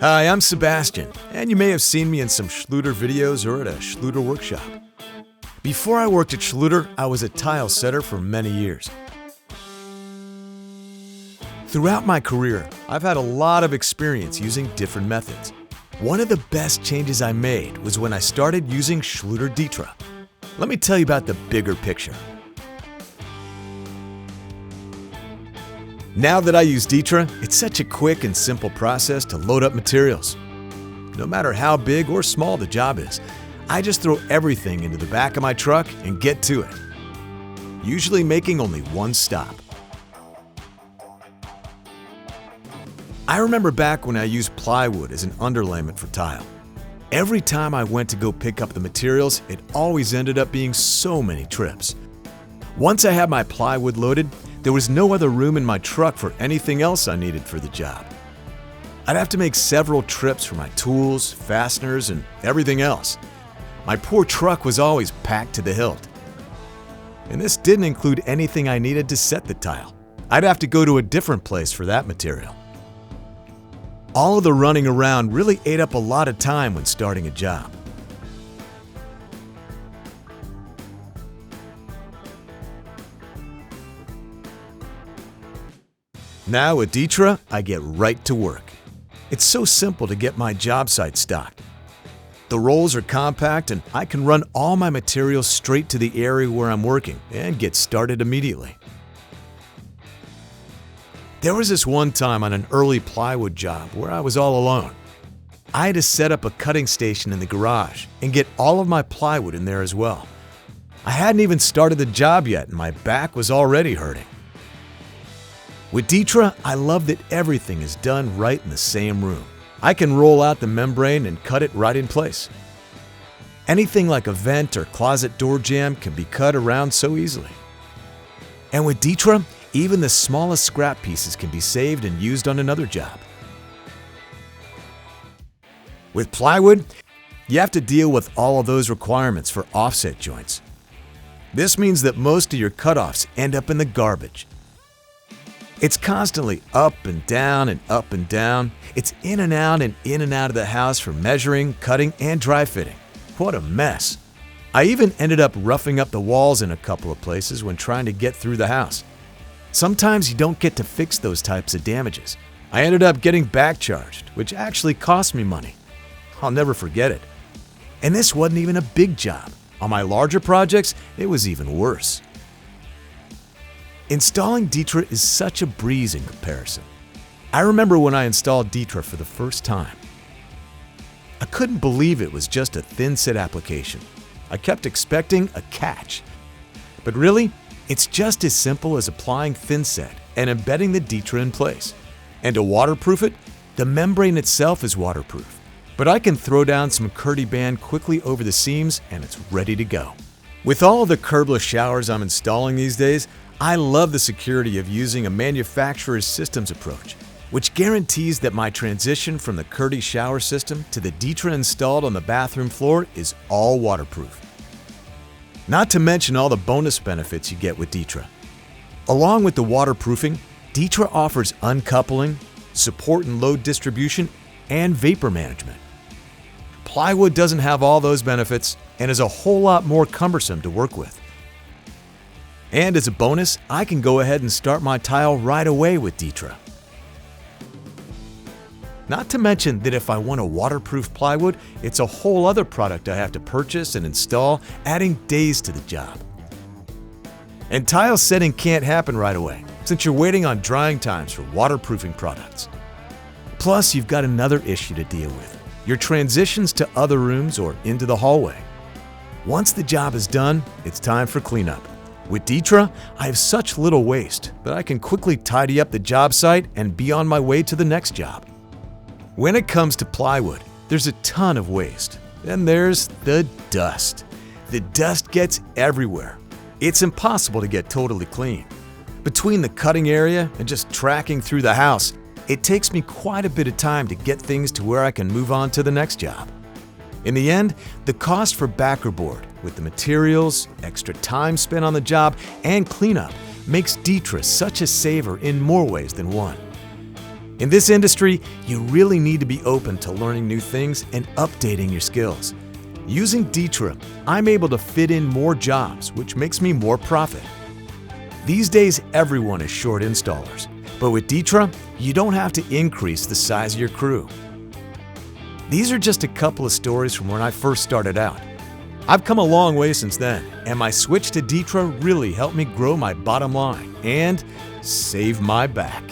Hi, I'm Sebastian, and you may have seen me in some Schluter videos or at a Schluter workshop. Before I worked at Schluter, I was a tile setter for many years. Throughout my career, I've had a lot of experience using different methods. One of the best changes I made was when I started using Schluter Ditra. Let me tell you about the bigger picture. Now that I use Ditra, it's such a quick and simple process to load up materials. No matter how big or small the job is, I just throw everything into the back of my truck and get to it, usually making only one stop. I remember back when I used plywood as an underlayment for tile. Every time I went to go pick up the materials, it always ended up being so many trips. Once I had my plywood loaded, there was no other room in my truck for anything else I needed for the job. I'd have to make several trips for my tools, fasteners, and everything else. My poor truck was always packed to the hilt. And this didn't include anything I needed to set the tile. I'd have to go to a different place for that material. All of the running around really ate up a lot of time when starting a job. Now with Ditra, I get right to work. It's so simple to get my job site stocked. The rolls are compact and I can run all my materials straight to the area where I'm working and get started immediately. There was this one time on an early plywood job where I was all alone. I had to set up a cutting station in the garage and get all of my plywood in there as well. I hadn't even started the job yet and my back was already hurting. With Ditra, I love that everything is done right in the same room. I can roll out the membrane and cut it right in place. Anything like a vent or closet door jamb can be cut around so easily. And with Ditra, even the smallest scrap pieces can be saved and used on another job. With plywood, you have to deal with all of those requirements for offset joints. This means that most of your cutoffs end up in the garbage. It's constantly up and down and up and down. It's in and out of the house for measuring, cutting, and dry fitting. What a mess. I even ended up roughing up the walls in a couple of places when trying to get through the house. Sometimes you don't get to fix those types of damages. I ended up getting back charged, which actually cost me money. I'll never forget it. And this wasn't even a big job. On my larger projects, it was even worse. Installing Ditra is such a breeze in comparison. I remember when I installed Ditra for the first time. I couldn't believe it was just a thin set application. I kept expecting a catch. But really, it's just as simple as applying thin set and embedding the Ditra in place. And to waterproof it, the membrane itself is waterproof. But I can throw down some Kerdi band quickly over the seams and it's ready to go. With all of the curbless showers I'm installing these days, I love the security of using a manufacturer's systems approach, which guarantees that my transition from the Kerdi shower system to the Ditra installed on the bathroom floor is all waterproof. Not to mention all the bonus benefits you get with Ditra. Along with the waterproofing, Ditra offers uncoupling, support and load distribution, and vapor management. Plywood doesn't have all those benefits and is a whole lot more cumbersome to work with. And as a bonus, I can go ahead and start my tile right away with Ditra. Not to mention that if I want a waterproof plywood, it's a whole other product I have to purchase and install, adding days to the job. And tile setting can't happen right away, since you're waiting on drying times for waterproofing products. Plus, you've got another issue to deal with, your transitions to other rooms or into the hallway. Once the job is done, it's time for cleanup. With Ditra, I have such little waste that I can quickly tidy up the job site and be on my way to the next job. When it comes to plywood, there's a ton of waste. Then there's the dust. The dust gets everywhere. It's impossible to get totally clean. Between the cutting area and just tracking through the house, it takes me quite a bit of time to get things to where I can move on to the next job. In the end, the cost for backer board, with the materials, extra time spent on the job, and cleanup makes Ditra such a saver in more ways than one. In this industry, you really need to be open to learning new things and updating your skills. Using Detra, I'm able to fit in more jobs, which makes me more profit. These days, everyone is short installers, but with Detra, you don't have to increase the size of your crew. These are just a couple of stories from when I first started out. I've come a long way since then, and my switch to Detra really helped me grow my bottom line and save my back.